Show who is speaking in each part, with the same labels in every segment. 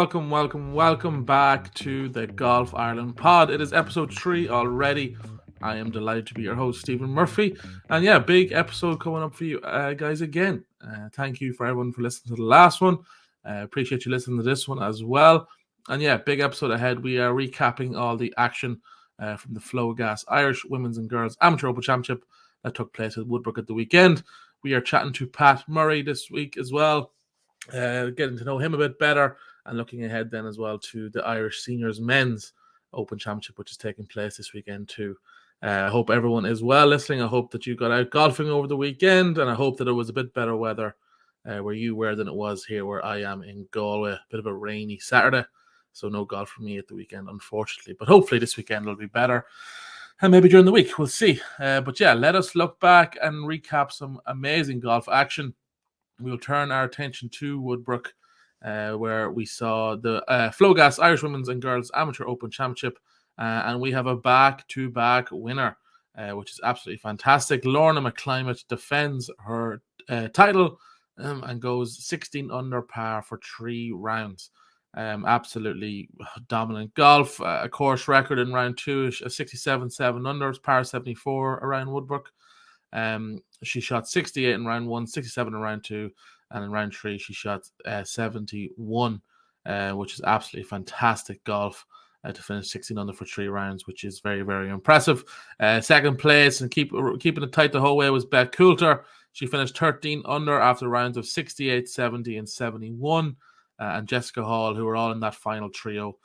Speaker 1: Welcome back to the Golf Ireland pod. It is episode 3 already. I am delighted to be your host, Stephen Murphy. And yeah, big episode coming up for you guys again. Thank you for everyone for listening to the last one. Appreciate you listening to this one as well. And yeah, big episode ahead. We are recapping all the action from the Flogas Irish Women's and Girls Amateur Open Championship that took place at Woodbrook at the weekend. We are chatting to Pat Murray this week as well, getting to know him a bit better, and looking ahead then as well to the Irish Seniors Men's Open Championship, which is taking place this weekend too. I hope everyone is well listening. I hope that you got out golfing over the weekend, and I hope that it was a bit better weather where you were than it was here where I am in Galway. A bit of a rainy Saturday, so no golf for me at the weekend, unfortunately. But hopefully this weekend will be better. And maybe during the week, we'll see. But yeah, let us look back and recap some amazing golf action. We'll turn our attention to Woodbrook, where we saw the Flogas Irish Women's and Girls Amateur Open Championship, and we have a back-to-back winner, which is absolutely fantastic. Lorna McClymont defends her title and goes 16 under par for 3 rounds. Absolutely dominant golf. A course record in round 2, a 67-7 under, par 74 around Woodbrook. She shot 68 in round 1, 67 in round 2, and in round 3 she shot 71, which is absolutely fantastic golf to finish 16 under for 3 rounds, which is very, very impressive. Second place and keeping it tight the whole way was Beth Coulter. She finished 13 under after rounds of 68, 70, and 71. And Jessica Hall, who were all in that final trio,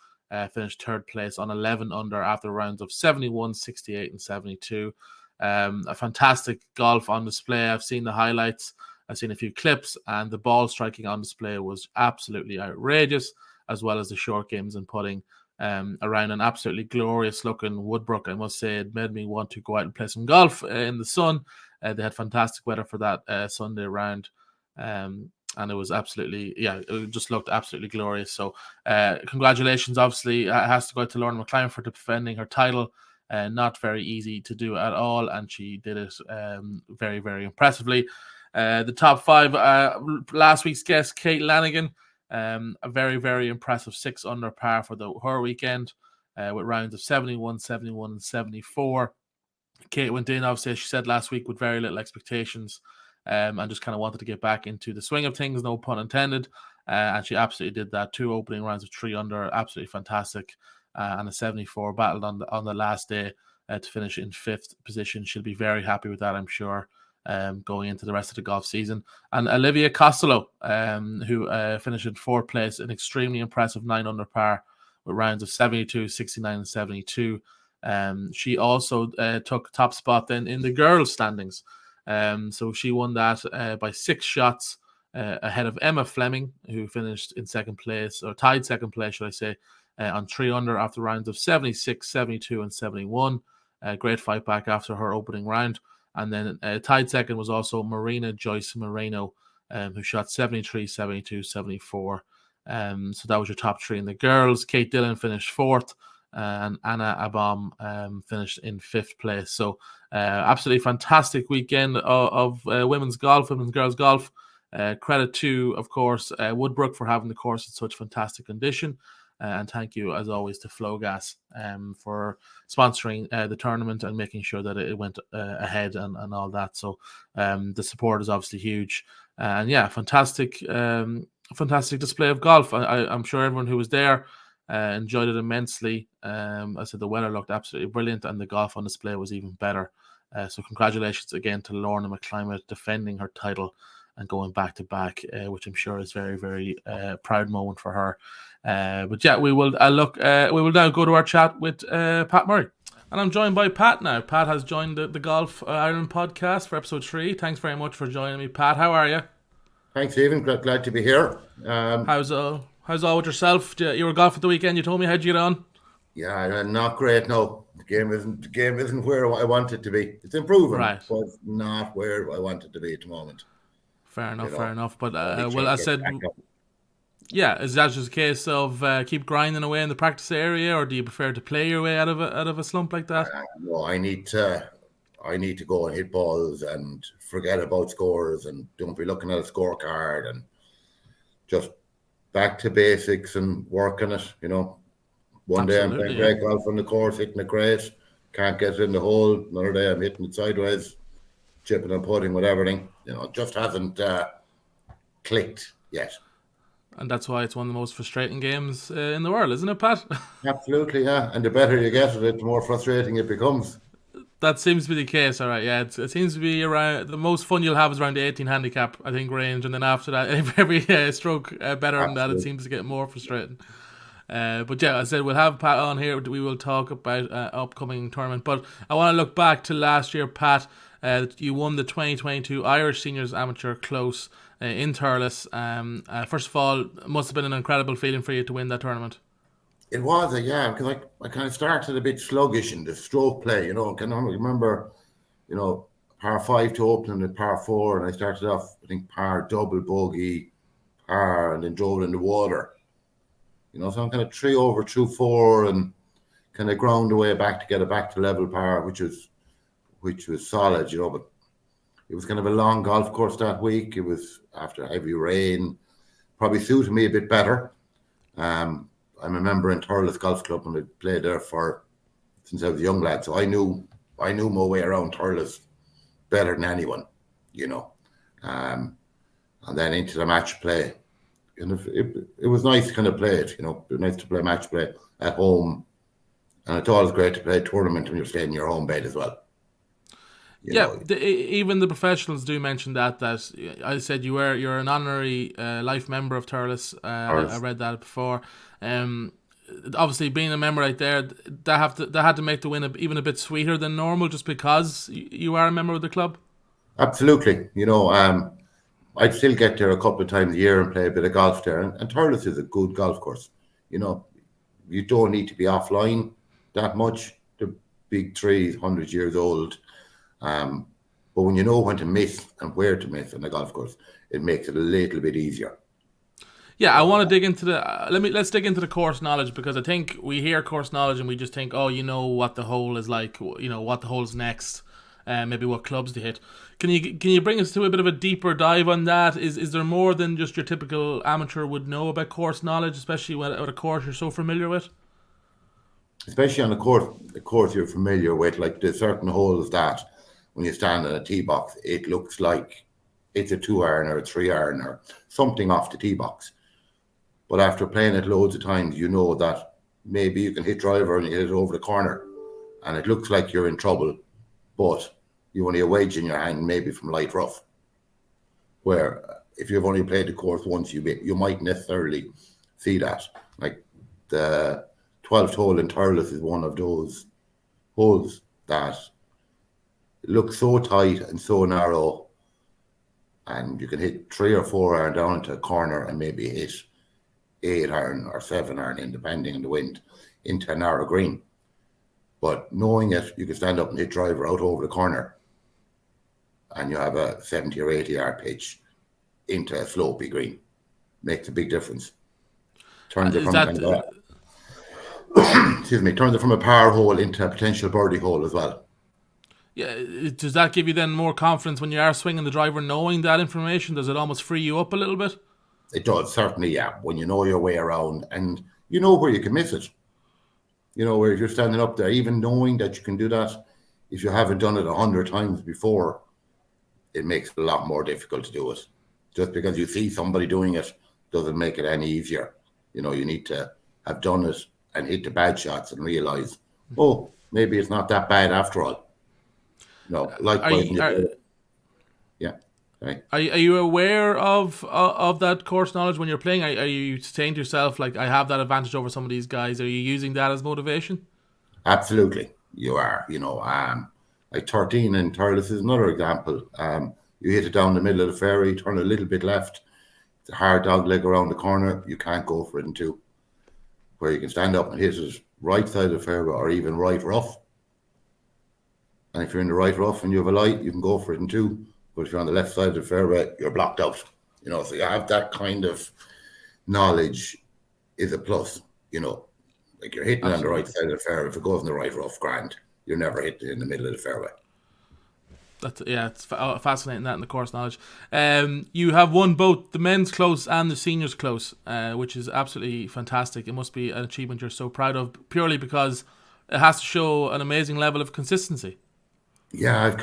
Speaker 1: finished third place on 11 under after rounds of 71, 68, and 72. A fantastic golf on display. I've seen the highlights. I've seen a few clips, and the ball striking on display was absolutely outrageous, as well as the short games and putting around an absolutely glorious looking Woodbrook. I must say, it made me want to go out and play some golf in the sun. They had fantastic weather for that Sunday round. And it was absolutely, it just looked absolutely glorious. So congratulations, obviously, has to go to Lorna McClymont for defending her title. Not very easy to do at all, and she did it very, very impressively. The top 5, last week's guest, Kate Lanigan, a very, very impressive 6 under par for her weekend with rounds of 71, 71, and 74. Kate went in, obviously, as she said last week, with very little expectations. And just kind of wanted to get back into the swing of things, no pun intended. And she absolutely did that. 2 opening rounds of 3 under, absolutely fantastic. And a 74 battled on the last day to finish in 5th position. She'll be very happy with that, I'm sure, going into the rest of the golf season. And Olivia Costello, who finished in 4th place, an extremely impressive 9 under par with rounds of 72, 69, and 72. She also took top spot then in the girls' standings. So she won that by 6 shots ahead of Emma Fleming, who finished in 2nd place, or tied 2nd place, should I say, on 3 under after rounds of 76, 72, and 71. Great fight back after her opening round. And then tied 2nd was also Marina Joyce Moreno, who shot 73, 72, 74. So that was your top 3 in the girls. Kate Dillon finished 4th. And Anna Abom finished in 5th place. So absolutely fantastic weekend of women's golf, women's girls golf. Credit to, of course, Woodbrook for having the course in such fantastic condition. And thank you, as always, to Flogas for sponsoring the tournament and making sure that it went ahead and all that. So the support is obviously huge. And yeah, fantastic display of golf. I'm sure everyone who was there enjoyed it immensely. I said the weather looked absolutely brilliant, and the golf on display was even better. So congratulations again to Lorna McClymont defending her title and going back to back, which I'm sure is very, very proud moment for her. But yeah, we will now go to our chat with Pat Murray. And I'm joined by Pat now. Pat has joined the Golf Ireland podcast for episode 3. Thanks very much for joining me, Pat. How are you?
Speaker 2: Thanks, Stephen. Glad to be here.
Speaker 1: How's all with yourself? You were golf at the weekend. You told me. How'd you get on?
Speaker 2: Yeah, not great. No, the game isn't where I want it to be. It's improving,
Speaker 1: right,
Speaker 2: but it's not where I want it to be at the moment.
Speaker 1: Fair enough. But well, I said, yeah, is that just a case of keep grinding away in the practice area, or do you prefer to play your way out of a slump like that?
Speaker 2: No, I need to go and hit balls and forget about scores and don't be looking at a scorecard and just back to basics and working it. One day I'm playing great golf on the course, hitting it great, can't get it in the hole. Another day I'm hitting it sideways, chipping and putting with everything. It just hasn't clicked yet.
Speaker 1: And that's why it's one of the most frustrating games in the world, isn't it, Pat?
Speaker 2: Absolutely, yeah. And the better you get at it, the more frustrating it becomes.
Speaker 1: That seems to be the case, all right. Yeah, it seems to be around the most fun you'll have is around the 18 handicap, I think, range, and then after that, every stroke better than that, it seems to get more frustrating. But yeah, as I said, we'll have Pat on here. We will talk about upcoming tournament. But I want to look back to last year, Pat. You won the 2022 Irish Seniors Amateur Close in Thurles. First of all, it must have been an incredible feeling for you to win that tournament.
Speaker 2: It was, yeah, because I kind of started a bit sluggish in the stroke play, I can remember, par 5 to open and par 4, and I started off, I think, par double bogey, par, and then drove it in the water. So I'm kind of 3 over, 2, 4, and kind of ground away back to get it back to level par, which was solid, but it was kind of a long golf course that week. It was after heavy rain, probably suited me a bit better. I'm a member in Thurles Golf Club, and I played there since I was a young lad. So I knew my way around Thurles better than anyone, and then into the match play. And it was nice to kind of play it, it was nice to play match play at home. And it's always great to play a tournament when you're staying in your home bed as well.
Speaker 1: Even the professionals do mention that I said you're an honorary life member of Thurles. I read that before. Obviously, being a member right there, that had to make the win even a bit sweeter than normal, just because you are a member of the club.
Speaker 2: Absolutely, I'd still get there a couple of times a year and play a bit of golf there. And Thurles is a good golf course. You don't need to be offline that much. The big trees, 100 years old. But when you know when to miss and where to miss on the golf course, it makes it a little bit easier.
Speaker 1: Yeah, I want to dig into let's dig into the course knowledge, because I think we hear course knowledge and we just think, oh, what the hole is like, what the hole's next, maybe what clubs to hit. Can you bring us to a bit of a deeper dive on that? Is there more than just your typical amateur would know about course knowledge, especially with a course you're so familiar with?
Speaker 2: Especially on the course you're familiar with, like there's certain holes that when you stand in a tee box, it looks like it's a 2-iron or a 3-iron or something off the tee box. But after playing it loads of times, you know that maybe you can hit driver and you hit it over the corner and it looks like you're in trouble, but you only have a wedge in your hand, maybe from light rough. Where if you've only played the course once, you might necessarily see that. Like the 12th hole in Thurles is one of those holes that looks so tight and so narrow, and you can hit 3 or 4-iron down into a corner and maybe hit 8-iron or 7-iron in, depending on the wind, into a narrow green. But knowing it, you can stand up and hit driver out over the corner and you have a 70 or 80-yard pitch into a slopey green. Makes a big difference. Turns it from turns it from a par hole into a potential birdie hole as well.
Speaker 1: Yeah, does that give you then more confidence when you are swinging the driver, knowing that information? Does it almost free you up a little bit?
Speaker 2: It does, certainly, yeah. When you know your way around and you know where you can miss it. Where if you're standing up there, even knowing that you can do that, if you haven't done it 100 times before, it makes it a lot more difficult to do it. Just because you see somebody doing it doesn't make it any easier. You need to have done it and hit the bad shots and realize, oh, maybe it's not that bad after all. Likewise. Yeah. Right.
Speaker 1: Are you aware of that course knowledge when you're playing? Are you saying to yourself, like, I have that advantage over some of these guys? Are you using that as motivation?
Speaker 2: Absolutely, you are. Like 13 in Thurles is another example. You hit it down the middle of the fairway, turn a little bit left. It's a hard dog leg around the corner. You can't go for it in 2. Where you can stand up and hit it right side of the fairway or even right rough. And if you're in the right rough and you have a light, you can go for it in 2. But if you're on the left side of the fairway, you're blocked out. So you have that kind of knowledge is a plus. Like you're hitting on the right side of the fairway. If it goes in the right rough, grand. You're never hitting in the middle of the fairway.
Speaker 1: It's fascinating that in the course knowledge. You have won both the men's close and the seniors close, which is absolutely fantastic. It must be an achievement you're so proud of, purely because it has to show an amazing level of consistency.
Speaker 2: Yeah,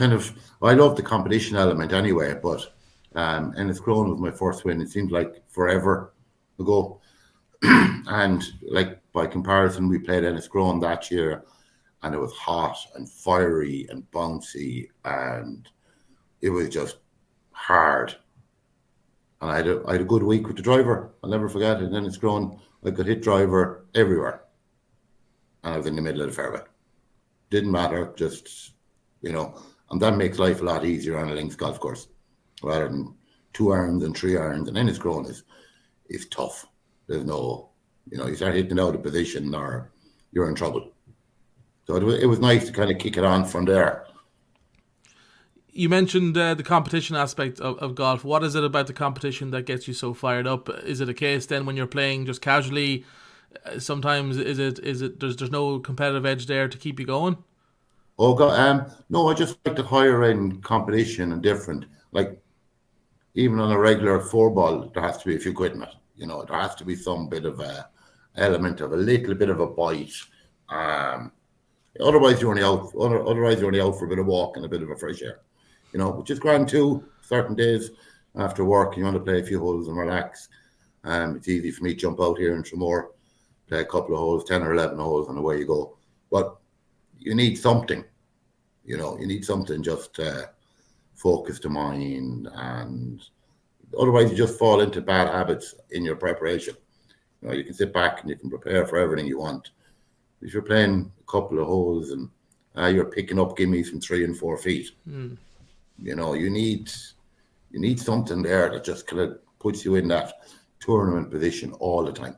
Speaker 2: I love the competition element anyway, but and it's grown with my first win. It seems like forever ago. And like by comparison, we played Enniscrone that year, and it was hot and fiery and bouncy, and it was just hard. And I had a good week with the driver. I'll never forget it. And Enniscrone, I could hit driver everywhere, and I was in the middle of the fairway. Didn't matter, just and that makes life a lot easier on a links golf course, rather than 2 irons and 3 irons. And Enniscrone is tough. There's no, you start hitting out of position or you're in trouble. So it was nice to kind of kick it on from there.
Speaker 1: You mentioned the competition aspect of golf. What is it about the competition that gets you so fired up? Is it a case then when you're playing just casually? Sometimes is it there's no competitive edge there to keep you going?
Speaker 2: Oh God, no, I just like the higher end competition and different. Like even on a regular 4 ball, there has to be a few quid in it. There has to be some bit of a element of a little bit of a bite. Otherwise you're only out. Otherwise you're only out for a bit of walk and a bit of a fresh air. Which is grand too. Certain days after work, you want to play a few holes and relax. It's easy for me to jump out here in Tramore, play a couple of holes, 10 or 11 holes, and away you go. But you need something. You need something just to focus the mind, and otherwise you just fall into bad habits in your preparation. You can sit back and you can prepare for everything you want. If you're playing a couple of holes and you're picking up gimmies from 3 and 4 feet, you need something there that just kind of puts you in that tournament position all the time.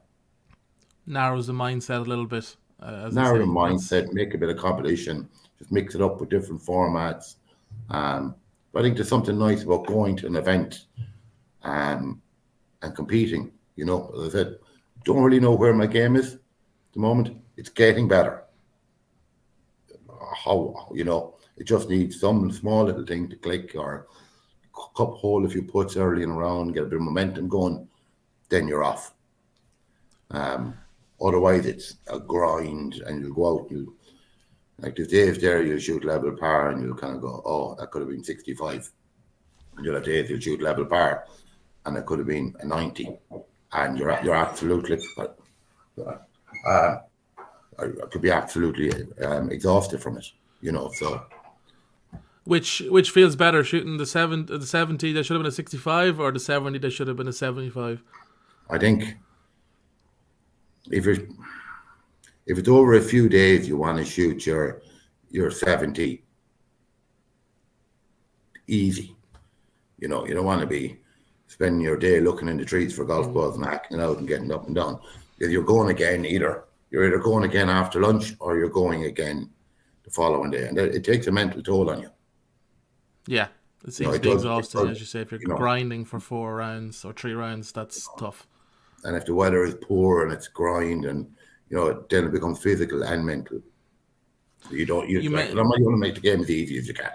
Speaker 1: Narrows the mindset a little bit.
Speaker 2: Narrow the mindset, make a bit of competition, just mix it up with different formats. But I think there's something nice about going to an event and competing. As I said, don't really know where my game is at the moment. It's getting better. It just needs some small little thing to click, or cup hole a few putts early in a round, get a bit of momentum going, then you're off. Otherwise, it's a grind, and you'll go out, like the days there, you'll shoot level par, and you'll kind of go, oh, that could have been 65. And you'll have days you'll shoot level par, and it could have been a 90. And you're absolutely, I could be absolutely exhausted from it, so.
Speaker 1: Which feels better, shooting the 70 that should have been a 65, or the 70 that should have been a 75?
Speaker 2: I think if it's over a few days, you want to shoot your 70 easy. You don't want to be spending your day looking in the trees for golf balls and hacking it out and getting up and down. If you're going again, you're either going again after lunch or you're going again the following day, and it takes a mental toll on you.
Speaker 1: Yeah, it seems to be exhausting, as you say. If you're grinding for 4 rounds or 3 rounds, that's tough.
Speaker 2: And if the weather is poor and it's grind, and then it becomes physical and mental. You want to make the game as easy as you can.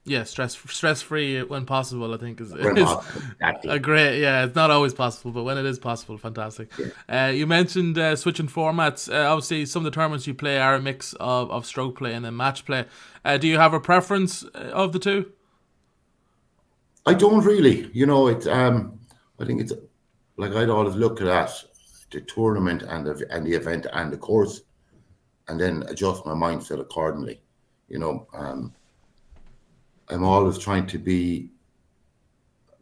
Speaker 1: Yeah, stress free when possible, I think is
Speaker 2: exactly.
Speaker 1: a great. Yeah, it's not always possible, but when it is possible, fantastic. Yeah. You mentioned switching formats. Obviously, some of the tournaments you play are a mix of stroke play and then match play. Do you have a preference of the two?
Speaker 2: I don't really. It's I think it's like I'd always look at the tournament and the event and the course, and then adjust my mindset accordingly. I'm always trying to be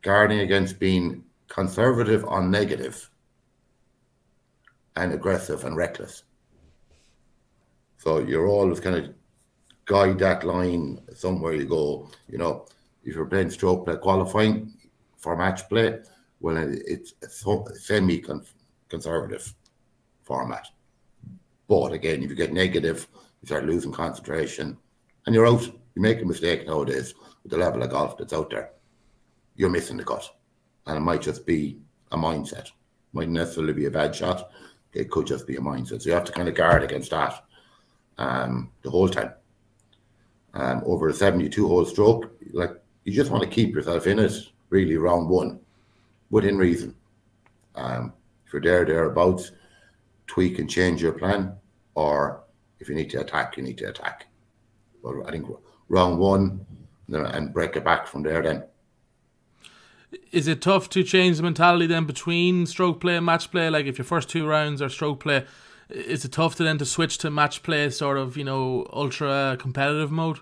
Speaker 2: guarding against being conservative on negative and aggressive and reckless. So you're always kind of guide that line somewhere you go. If you're playing stroke play qualifying for match play, well, it's a semi-conservative format. But again, if you get negative, you start losing concentration and you're out. You make a mistake nowadays with the level of golf that's out there, you're missing the cut. And it might just be a mindset. It mightn't necessarily be a bad shot. It could just be a mindset. So you have to kind of guard against that the whole time. over a 72-hole stroke. Like, you just want to keep yourself in it, really, round one, within reason. If you're thereabouts, tweak and change your plan, or if you need to attack, you need to attack. But I think round one, and break it back from there then.
Speaker 1: Is it tough to change the mentality then between stroke play and match play? Like if your first 2 rounds are stroke play, is it tough to switch to match play, sort of, ultra competitive mode?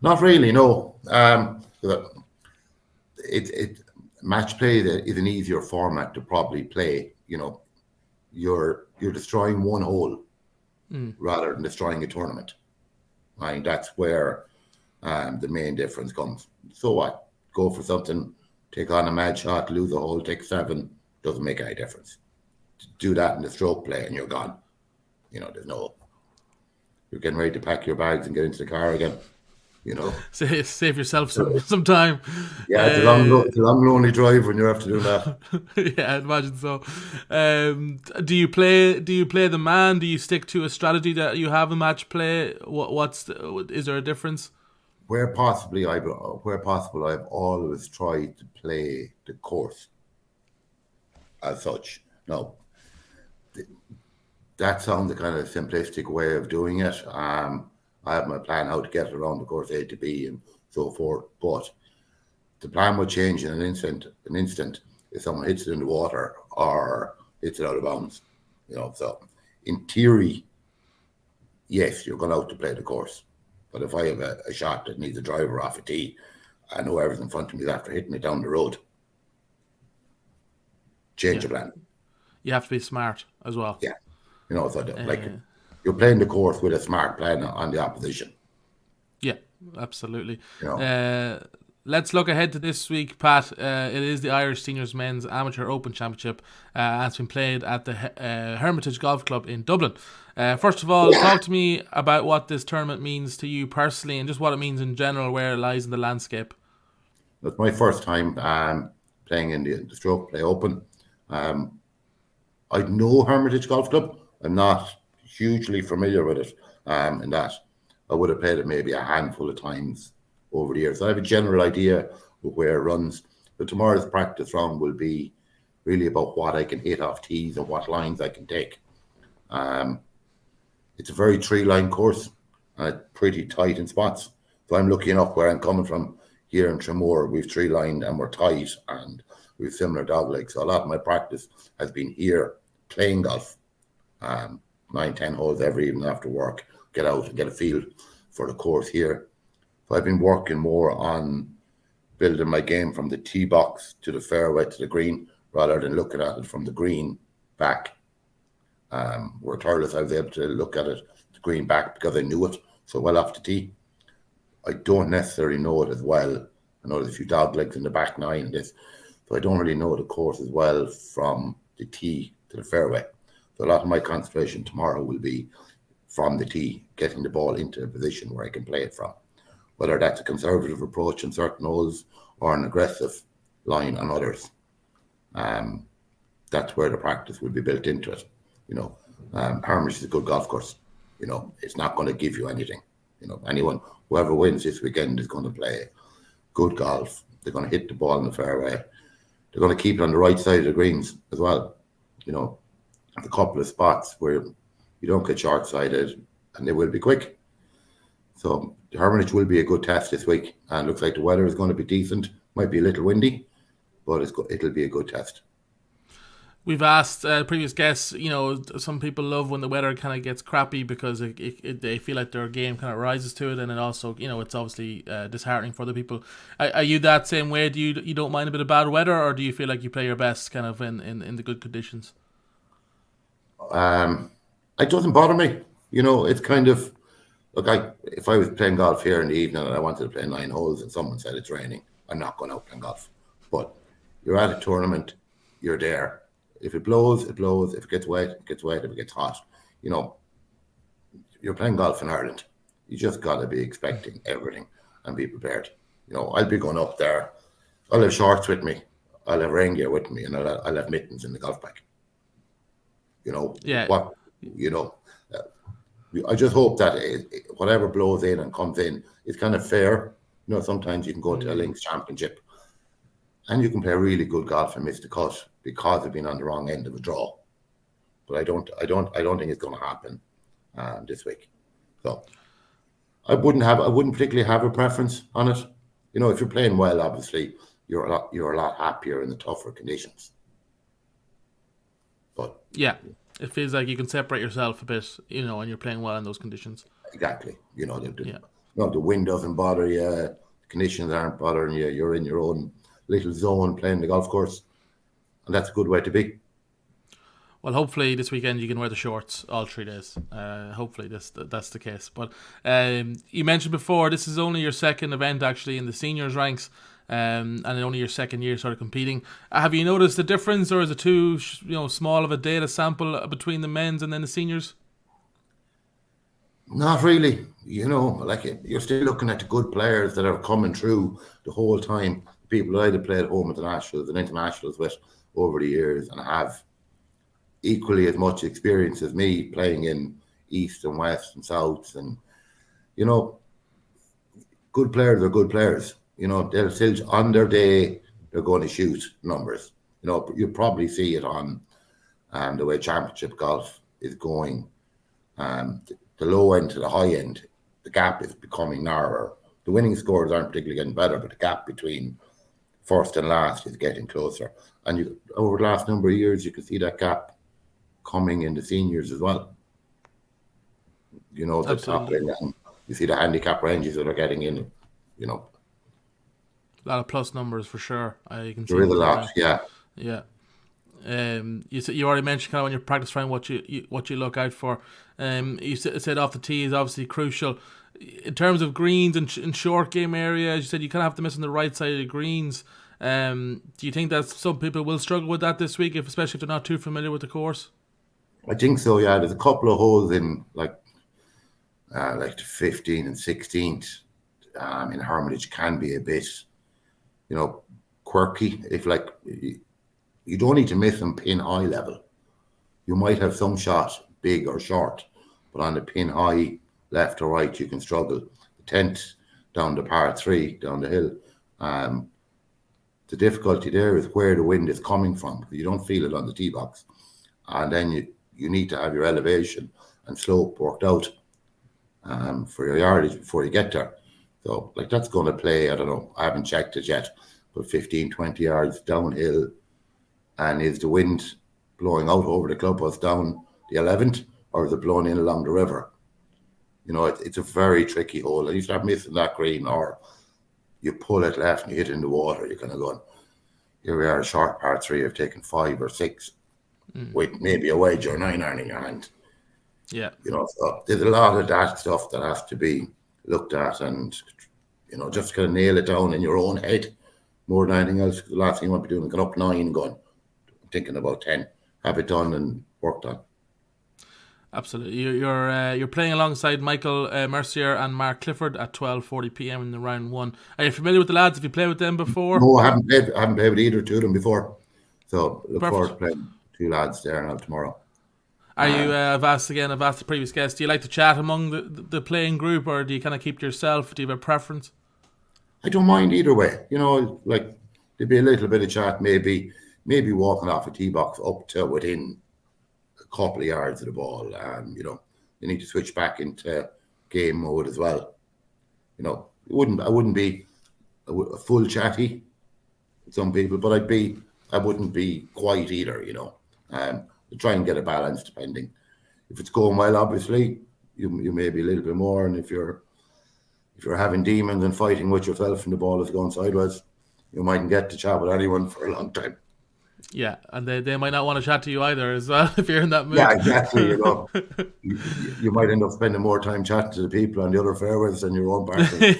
Speaker 2: Not really, no. Match play is an easier format to probably play. You're destroying one hole rather than destroying a tournament. I think that's where the main difference comes. So what? Go for something, take on a mad shot, lose a hole, take 7, doesn't make any difference. Do that in the stroke play and you're gone. You're getting ready to pack your bags and get into the car again.
Speaker 1: Save yourself some time.
Speaker 2: Yeah, it's a long, lonely drive when you're after doing that.
Speaker 1: Yeah, I'd imagine so. Do you play the man? Do you stick to a strategy that you have in match play? Is there a difference?
Speaker 2: Where possible, I've always tried to play the course as such. No, that sounds a kind of simplistic way of doing it. I have my plan how to get around the course A to B and so forth, but the plan will change in an instant if someone hits it in the water or hits it out of bounds. So in theory, yes, you're going out to play the course. But if I have a shot that needs a driver off a tee, I know everything in front of me is after hitting it down the road. Change the plan.
Speaker 1: You have to be smart as well.
Speaker 2: Yeah. You're playing the course with a smart plan on the opposition.
Speaker 1: Yeah, absolutely. Let's look ahead to this week, Pat. It is the Irish Seniors Men's Amateur Open Championship. It's been played at the Hermitage Golf Club in Dublin. First of all, talk to me about what this tournament means to you personally and just what it means in general, where it lies in the landscape.
Speaker 2: It's my first time playing in the Stroke Play Open. I know Hermitage Golf Club. I'm not hugely familiar with it in that I would have played it maybe a handful of times over the years. So I have a general idea of where it runs, but tomorrow's practice round will be really about what I can hit off tees and what lines I can take. It's a very tree-line course and it's pretty tight in spots. So I'm lucky enough where I'm coming from here in Tremor, we've tree-lined and we're tight and we've similar dog legs. So a lot of my practice has been here playing golf. 9-10 holes every evening after work, get out and get a feel for the course here. So I've been working more on building my game from the tee box to the fairway to the green rather than looking at it from the green back. Where Turles, I was able to look at it, the green back, because I knew it so well off the tee. I don't necessarily know it as well. I know there's a few dog legs in the back 9 and this, so I don't really know the course as well from the tee to the fairway. So a lot of my concentration tomorrow will be from the tee, getting the ball into a position where I can play it from. Whether that's a conservative approach in certain holes or an aggressive line on others. That's where the practice will be built into it. Hermitage is a good golf course. It's not going to give you anything. Whoever wins this weekend is going to play good golf. They're going to hit the ball in the fairway. They're going to keep it on the right side of the greens as well. A couple of spots where you don't get short-sighted and they will be quick. So the Hermitage will be a good test this week, and looks like the weather is going to be decent. Might be a little windy, but it'll be a good test.
Speaker 1: We've asked previous guests, some people love when the weather kind of gets crappy because they feel like their game kind of rises to it, and it also, it's obviously disheartening for the people. Are you that same way? Do you don't mind a bit of bad weather, or do you feel like you play your best kind of in the good conditions?
Speaker 2: It doesn't bother me. It's kind of, look, if I was playing golf here in the evening and I wanted to play 9 holes and someone said it's raining, I'm not going out playing golf. But you're at a tournament, you're there. If it blows, it blows. If it gets wet, it gets wet. If it gets hot, you're playing golf in Ireland. You just got to be expecting everything and be prepared. I'll be going up there. I'll have shorts with me. I'll have rain gear with me, and I'll have mittens in the golf bag.
Speaker 1: Yeah.
Speaker 2: I just hope that whatever blows in and comes in is kind of fair. Sometimes you can go to a links championship and you can play really good golf and miss the cut because of being on the wrong end of a draw. But I don't think it's going to happen this week. So I wouldn't particularly have a preference on it. If you're playing well, obviously you're a lot happier in the tougher conditions. But
Speaker 1: yeah, it feels like you can separate yourself a bit, when you're playing well in those conditions.
Speaker 2: exactly, the wind doesn't bother you, the conditions aren't bothering you. You're in your own little zone playing the golf course, and that's a good way to be.
Speaker 1: Well, hopefully this weekend you can wear the shorts all 3 days. Hopefully that's the case. But you mentioned before this is only your second event actually in the seniors ranks, and only your second year sort of competing. Have you noticed the difference, or is it too small of a data sample between the men's and then the seniors?
Speaker 2: Not really. You're still looking at the good players that are coming through the whole time. People that I'd have played home internationals and internationals with over the years and have equally as much experience as me playing in East and West and South. And, good players are good players. They'll still, on their day, they're going to shoot numbers. You'll probably see it on the way championship golf is going. The low end to the high end, the gap is becoming narrower. The winning scores aren't particularly getting better, but the gap between first and last is getting closer. And over the last number of years, you can see that gap coming in the seniors as well. The top end, and you see the handicap ranges that are getting in. A
Speaker 1: lot of plus numbers for sure. You can see
Speaker 2: there is a lot,
Speaker 1: yeah. You already mentioned kind of when you're practice round what you look out for. You said off the tee is obviously crucial in terms of greens and short game area. As you said, you kind of have to miss on the right side of the greens. Do you think that some people will struggle with that this week, especially if they're not too familiar with the course?
Speaker 2: I think so. Yeah, there's a couple of holes in like the 15th and 16th in Hermitage can be a bit, quirky. If you don't need to miss them pin high level. You might have some shot big or short, but on the pin high left or right, you can struggle. The 10th down the par 3 down the hill. The difficulty there is where the wind is coming from. You don't feel it on the tee box, and then you need to have your elevation and slope worked out for your yardage before you get there. So that's going to play, I don't know, I haven't checked it yet, but 15, 20 yards downhill. And is the wind blowing out over the clubhouse down the 11th, or is it blowing in along the river? It's a very tricky hole. And you start missing that green, or you pull it left and you hit it in the water, you're kind of going, here we are, a short par 3, I've taken 5 or 6 with maybe a wedge or 9 iron in your hand.
Speaker 1: Yeah.
Speaker 2: So there's a lot of that stuff that has to be looked at, and, just kind of nail it down in your own head more than anything else. The last thing you want to be doing is going up 9 and going, thinking about 10, have it done and worked on.
Speaker 1: Absolutely. You're playing alongside Michael Mercier and Mark Clifford at 12:40 p.m. in the round 1. Are you familiar with the lads? Have you played with them before?
Speaker 2: No, I haven't played with either two of them before. So look forward to playing 2 lads there now tomorrow.
Speaker 1: Are you? I've asked the previous guests. Do you like to chat among the playing group, or do you kind of keep to yourself? Do you have a preference?
Speaker 2: I don't mind either way. There'd be a little bit of chat, maybe walking off a tee box up to within a couple of yards of the ball, and you need to switch back into game mode as well. I wouldn't be a full chatty with some people, but I wouldn't be quiet either. To try and get a balance, depending. If it's going well, obviously you may be a little bit more, and if you're having demons and fighting with yourself and the ball is going sideways, you mightn't get to chat with anyone for a long time.
Speaker 1: Yeah, and they might not want to chat to you either as well if you're in that mood.
Speaker 2: Yeah, exactly. You might end up spending more time chatting to the people on the other fairways than your own partner.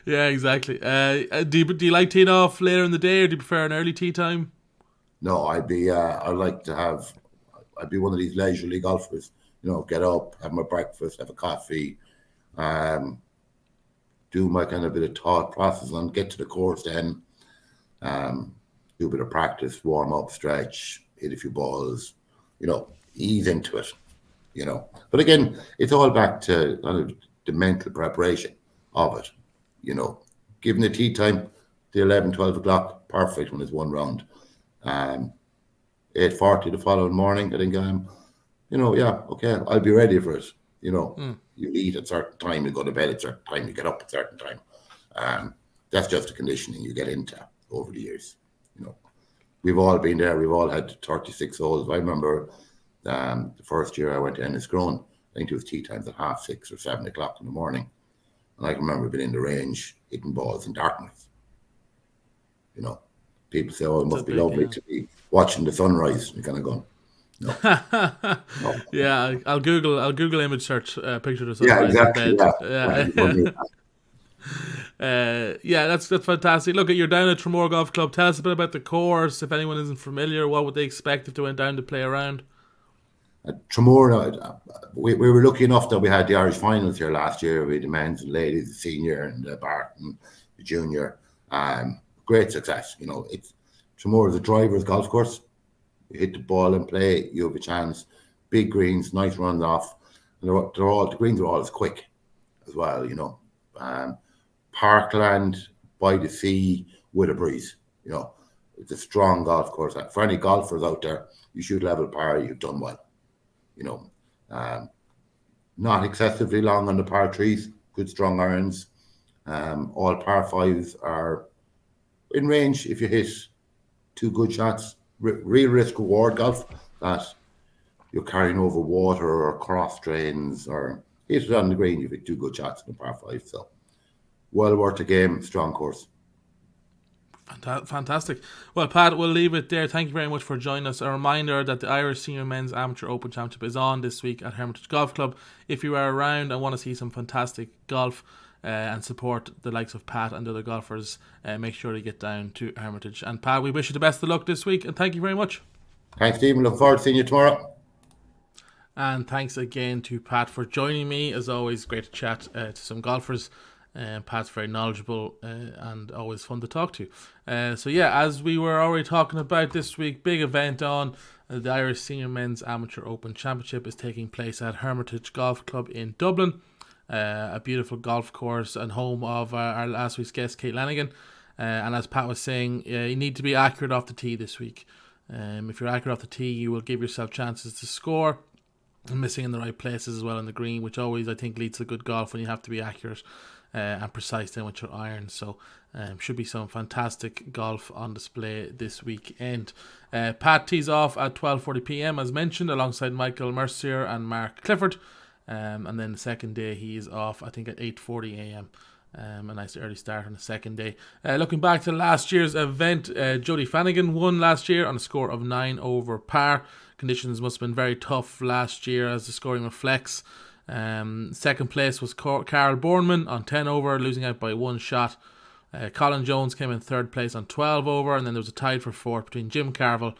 Speaker 1: Yeah, exactly. Do you like teeing off later in the day, or do you prefer an early tee time?
Speaker 2: No, I'd be one of these leisurely golfers. Get up, have my breakfast, have a coffee, do my kind of bit of thought process, and get to the course then. Do a bit of practice, warm up, stretch, hit a few balls, ease into it. you know. But again, it's all back to kind of the mental preparation of it, you know. Given the tea time, the 11, 12 o'clock, perfect when it's one round. 8:40 the following morning, I think you know, yeah, okay, I'll be ready for it. You know, you eat at a certain time, you go to bed at a certain time, you get up at a certain time. That's just the conditioning you get into over the years. You know, we've all been there. We've all had 36 holes. I remember the first year I went to Enniscrone. I think it was tea times at 6:30 or 7 o'clock in the morning. And I can remember being in the range hitting balls in darkness. You know, people say, "Oh, it must be lovely to be watching the sunrise." You're kind of going, "No, no."
Speaker 1: Yeah, I'll Google image search picture of the
Speaker 2: Yeah,
Speaker 1: sunrise in
Speaker 2: exactly.
Speaker 1: bed.
Speaker 2: Yeah,
Speaker 1: Yeah.
Speaker 2: you don't need
Speaker 1: Yeah, that's fantastic. Look, you're down at Tramore Golf Club. Tell us a bit about the course. If anyone isn't familiar, what would they expect if they went down to play around?
Speaker 2: Tremor, we were lucky enough that we had the Irish finals here last year with the men's and ladies, the senior and the Barton, the junior. Great success. You know, it's Tremor is a driver's golf course. You hit the ball and play, you have a chance. Big greens, nice runs off. And the greens are always quick as well, you know. Parkland by the sea with a breeze, you know. It's a strong golf course. For any golfers out there, you shoot level par, you've done well. You know, not excessively long on the par threes, good strong irons. All par fives are in range if you hit two good shots. Real risk reward golf that you're carrying over water or cross drains or hit it on the green. You've hit two good shots in the par five. So well worth the game, strong course.
Speaker 1: Fantastic. Well, Pat, we'll leave it there. Thank you very much for joining us. A reminder that the Irish Senior Men's Amateur Open Championship is on this week at Hermitage Golf Club. If you are around and want to see some fantastic golf and support the likes of Pat and the other golfers, make sure to get down to Hermitage. And Pat, we wish you the best of luck this week, and thank you very much.
Speaker 2: Thanks, Stephen. Look forward to seeing you tomorrow.
Speaker 1: And thanks again to Pat for joining me. As always, great to chat to some golfers. Pat's very knowledgeable and always fun to talk to. So yeah, as we were already talking about this week, big event on the Irish Senior Men's Amateur Open Championship is taking place at Hermitage Golf Club in Dublin. A beautiful golf course and home of our last week's guest, Kate Lanigan. And as Pat was saying, you need to be accurate off the tee this week. If you're accurate off the tee, you will give yourself chances to score. And missing in the right places as well on the green, which always I think leads to good golf when you have to be accurate and precise then with your irons. So should be some fantastic golf on display this weekend. Pat tees off at 12:40 p.m. as mentioned, alongside Michael Mercier and Mark Clifford. And then the second day he is off, I think, at 8:40 a.m. A nice early start on the second day. Looking back to last year's event, Jodie Flanagan won last year on a score of 9 over par. Conditions must have been very tough last year, as the scoring reflects. Second place was Carl Bourneman on 10 over, losing out by one shot. Colin Jones came in third place on 12 over, and then there was a tie for fourth between Jim Carville,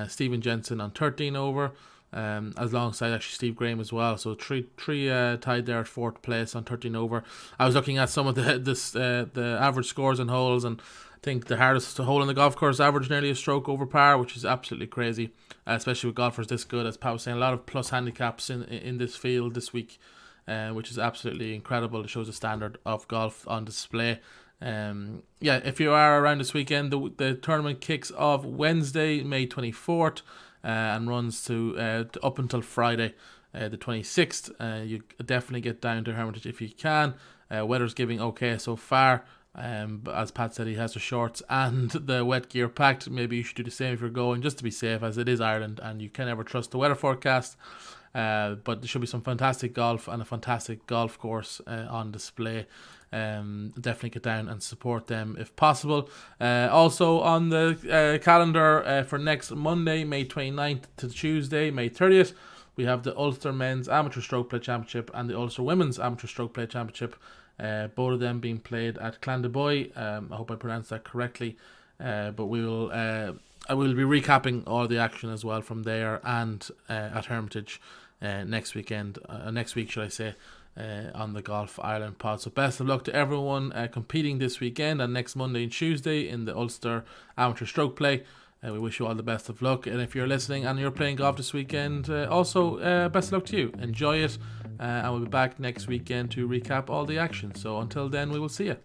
Speaker 1: Stephen Jensen on 13 over, alongside actually Steve Graham as well. So three tied there at fourth place on 13 over. I was looking at some of the average scores and holes, and I think the hardest hole in the golf course averaged nearly a stroke over par, which is absolutely crazy, especially with golfers this good. As Pat was saying, a lot of plus handicaps in this field this week, which is absolutely incredible. It shows the standard of golf on display. If you are around this weekend, the tournament kicks off Wednesday, May 24th, and runs to up until Friday, the 26th. You definitely get down to Hermitage if you can. Weather's giving okay so far. But as Pat said, he has the shorts and the wet gear packed. Maybe you should do the same if you're going, just to be safe, as it is Ireland and you can never trust the weather forecast. But there should be some fantastic golf and a fantastic golf course on display. Definitely get down and support them if possible. Also on the calendar for next Monday, May 29th to Tuesday, May 30th, we have the Ulster Men's Amateur Stroke Play Championship and the Ulster Women's Amateur Stroke Play Championship. Both of them being played at Clandeboy. I hope I pronounced that correctly. But I will be recapping all the action as well from there and at Hermitage next week, should I say, on the Golf Ireland pod. So best of luck to everyone competing this weekend and next Monday and Tuesday in the Ulster Amateur Stroke Play. We wish you all the best of luck, and if you're listening and you're playing golf this weekend, also best of luck to you. Enjoy it, and we'll be back next weekend to recap all the action. So until then, we will see you.